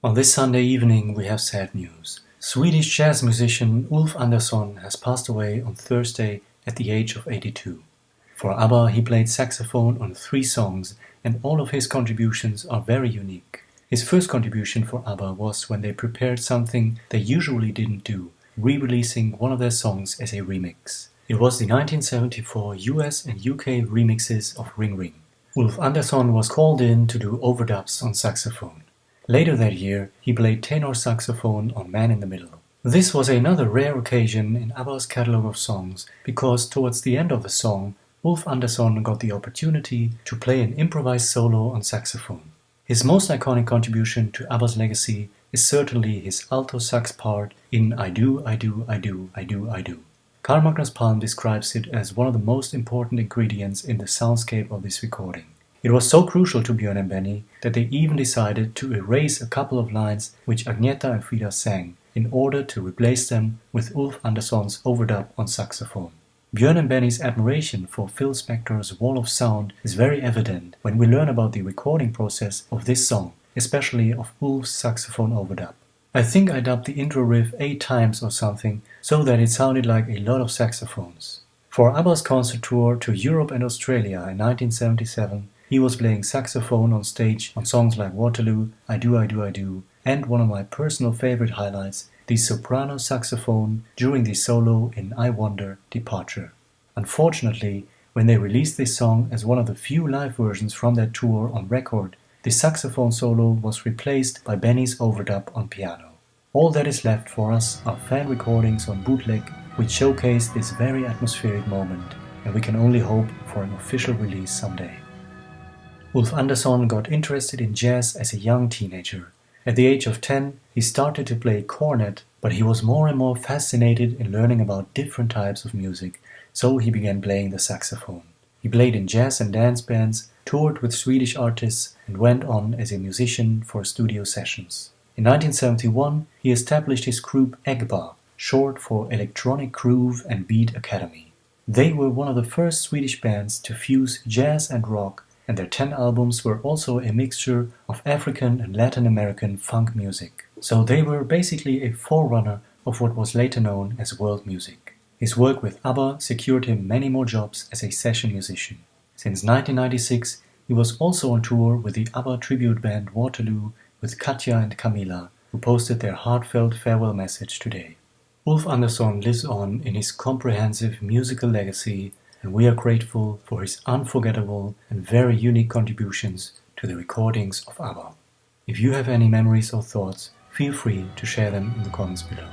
On this Sunday evening we have sad news. Swedish jazz musician Ulf Andersson has passed away on Thursday at the age of 82. For ABBA he played saxophone on 3 songs and all of his contributions are very unique. His first contribution for ABBA was when they prepared something they usually didn't do, re-releasing one of their songs as a remix. It was the 1974 US and UK remixes of Ring Ring. Ulf Andersson was called in to do overdubs on saxophone. Later that year, he played tenor saxophone on Man in the Middle. This was another rare occasion in ABBA's catalogue of songs because towards the end of the song, Ulf Andersson got the opportunity to play an improvised solo on saxophone. His most iconic contribution to ABBA's legacy is certainly his alto sax part in I Do, I Do, I Do, I Do, I Do. Carl Magnus Palm describes it as one of the most important ingredients in the soundscape of this recording. It was so crucial to Björn and Benny that they even decided to erase a couple of lines which Agneta and Frida sang in order to replace them with Ulf Andersson's overdub on saxophone. Björn and Benny's admiration for Phil Spector's Wall of Sound is very evident when we learn about the recording process of this song, especially of Ulf's saxophone overdub. I think I dubbed the intro riff 8 times or something so that it sounded like a lot of saxophones. For ABBA's concert tour to Europe and Australia in 1977, he was playing saxophone on stage on songs like Waterloo, I Do, I Do, I Do, and one of my personal favorite highlights, the soprano saxophone during the solo in I Wonder, Departure. Unfortunately, when they released this song as one of the few live versions from that tour on record, the saxophone solo was replaced by Benny's overdub on piano. All that is left for us are fan recordings on bootleg which showcase this very atmospheric moment, and we can only hope for an official release someday. Ulf Andersson got interested in jazz as a young teenager. At the age of 10, he started to play cornet, but he was more and more fascinated in learning about different types of music, so he began playing the saxophone. He played in jazz and dance bands, toured with Swedish artists, and went on as a musician for studio sessions. In 1971, he established his group ABBA, short for Electronic Groove and Beat Academy. They were one of the first Swedish bands to fuse jazz and rock, and their 10 albums were also a mixture of African and Latin American funk music. So they were basically a forerunner of what was later known as world music. His work with ABBA secured him many more jobs as a session musician. Since 1996, he was also on tour with the ABBA tribute band Waterloo with Katja and Camila, who posted their heartfelt farewell message today. Ulf Andersson lives on in his comprehensive musical legacy, and we are grateful for his unforgettable and very unique contributions to the recordings of ABBA. If you have any memories or thoughts, feel free to share them in the comments below.